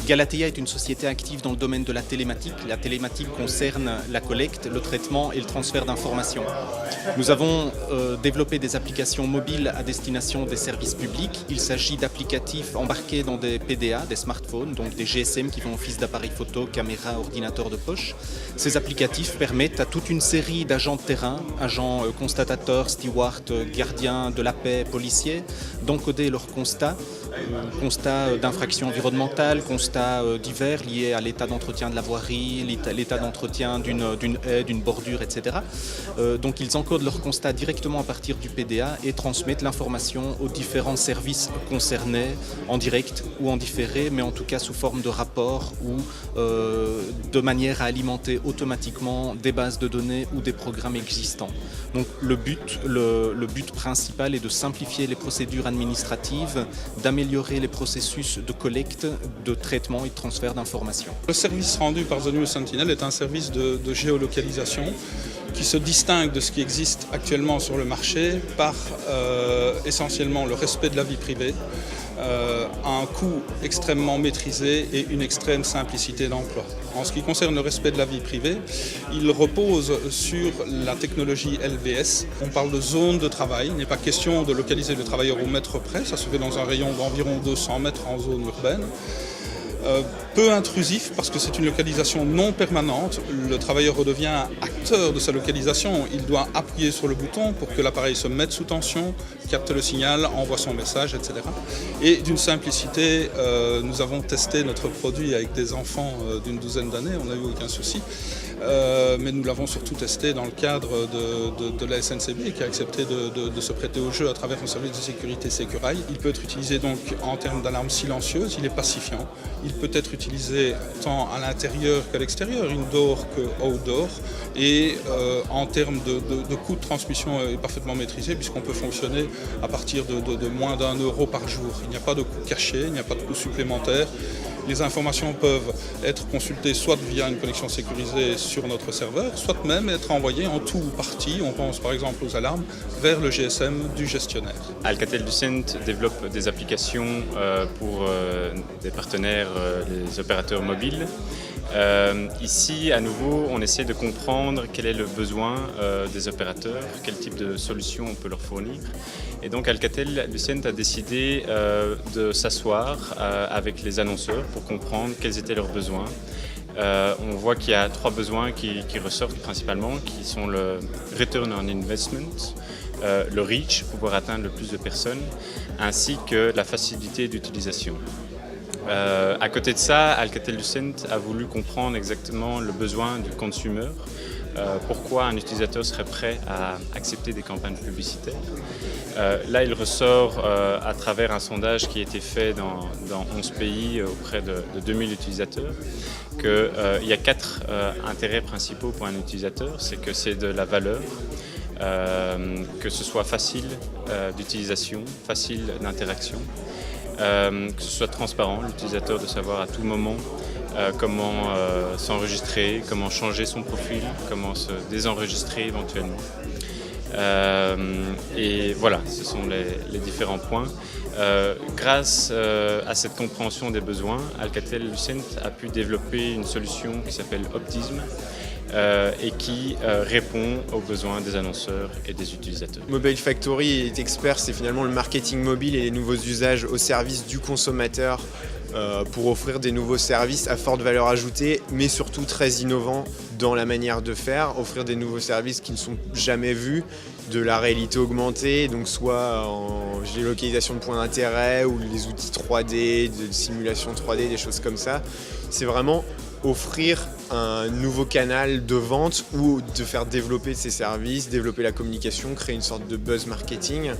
Galatea est une société active dans le domaine de la télématique. La télématique concerne la collecte, le traitement et le transfert d'informations. Nous avons développé des applications mobiles à destination des services publics. Il s'agit d'applicatifs embarqués dans des PDA, des smartphones, donc des GSM qui font office d'appareils photo, caméra, ordinateur de poche. Ces applicatifs permettent à toute une série d'agents de terrain, agents constatateurs, stewards, gardiens de la paix, policiers, d'encoder leurs constats d'infractions environnementales, constats divers liés à l'état d'entretien de la voirie, l'état d'entretien d'une haie, d'une bordure, etc. Donc ils encodent leurs constats directement à partir du PDA et transmettent l'information aux différents services concernés en direct ou en différé, mais en tout cas sous forme de rapport ou de manière à alimenter automatiquement des bases de données ou des programmes existants. Donc le but principal est de simplifier les procédures administratives, d'améliorer les processus de collecte, de traitement et de transfert d'informations. Le service rendu par The New Sentinel est un service de géolocalisation qui se distingue de ce qui existe actuellement sur le marché par essentiellement le respect de la vie privée, un coût extrêmement maîtrisé et une extrême simplicité d'emploi. En ce qui concerne le respect de la vie privée, il repose sur la technologie LVS. On parle de zone de travail. Il n'est pas question de localiser le travailleur au mètre près. Ça se fait dans un rayon d'environ 200 mètres en zone urbaine. Peu intrusif parce que c'est une localisation non permanente. Le travailleur redevient acteur de sa localisation. Il doit appuyer sur le bouton pour que l'appareil se mette sous tension, capte le signal, envoie son message, etc. Et d'une simplicité, nous avons testé notre produit avec des enfants d'une douzaine d'années, on n'a eu aucun souci. Mais nous l'avons surtout testé dans le cadre de la SNCB qui a accepté de se prêter au jeu à travers un service de sécurité Securail. Il peut être utilisé donc en termes d'alarme silencieuse, il est pacifiant. Il peut être utilisé tant à l'intérieur qu'à l'extérieur, indoor que outdoor. Et en termes de coût de transmission est parfaitement maîtrisé puisqu'on peut fonctionner à partir de moins d'1 € par jour. Il n'y a pas de coût caché, il n'y a pas de coût supplémentaire. Les informations peuvent être consultées soit via une connexion sécurisée sur notre serveur, soit même être envoyées en tout ou partie, on pense par exemple aux alarmes, vers le GSM du gestionnaire. Alcatel-Lucent développe des applications pour des partenaires, les opérateurs mobiles. Ici, à nouveau, on essaie de comprendre quel est le besoin des opérateurs, quel type de solution on peut leur fournir. Et donc Alcatel-Lucent a décidé de s'asseoir avec les annonceurs pour comprendre quels étaient leurs besoins. On voit qu'il y a 3 besoins qui ressortent principalement, qui sont le return on investment, le reach, pouvoir atteindre le plus de personnes, ainsi que la facilité d'utilisation. À côté de ça, Alcatel-Lucent a voulu comprendre exactement le besoin du consumer, pourquoi un utilisateur serait prêt à accepter des campagnes publicitaires. Là, il ressort à travers un sondage qui a été fait dans 11 pays auprès de 2000 utilisateurs qu'il y a 4 intérêts principaux pour un utilisateur. C'est que c'est de la valeur, que ce soit facile d'utilisation, facile d'interaction, que ce soit transparent, l'utilisateur de savoir à tout moment comment s'enregistrer, comment changer son profil, comment se désenregistrer éventuellement. Et voilà, ce sont les différents points. Grâce à cette compréhension des besoins, Alcatel-Lucent a pu développer une solution qui s'appelle Optism et qui répond aux besoins des annonceurs et des utilisateurs. Mobile Factory est expert, c'est finalement le marketing mobile et les nouveaux usages au service du consommateur pour offrir des nouveaux services à forte valeur ajoutée, mais surtout très innovants dans la manière de faire, offrir des nouveaux services qui ne sont jamais vus, de la réalité augmentée, donc soit en géolocalisation de points d'intérêt ou les outils 3D, de simulation 3D, des choses comme ça. C'est vraiment offrir un nouveau canal de vente ou de faire développer ces services, développer la communication, créer une sorte de buzz marketing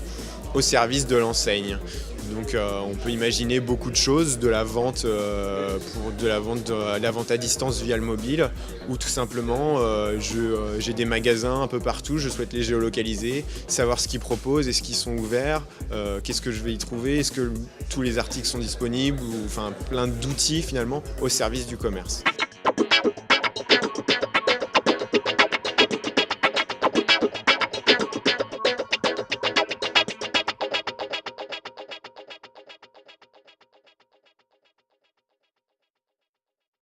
au service de l'enseigne. Donc on peut imaginer beaucoup de choses, de la vente à distance via le mobile, ou tout simplement j'ai des magasins un peu partout, je souhaite les géolocaliser, savoir ce qu'ils proposent, est-ce qu'ils sont ouverts, qu'est-ce que je vais y trouver, est-ce que tous les articles sont disponibles, ou, enfin plein d'outils finalement au service du commerce.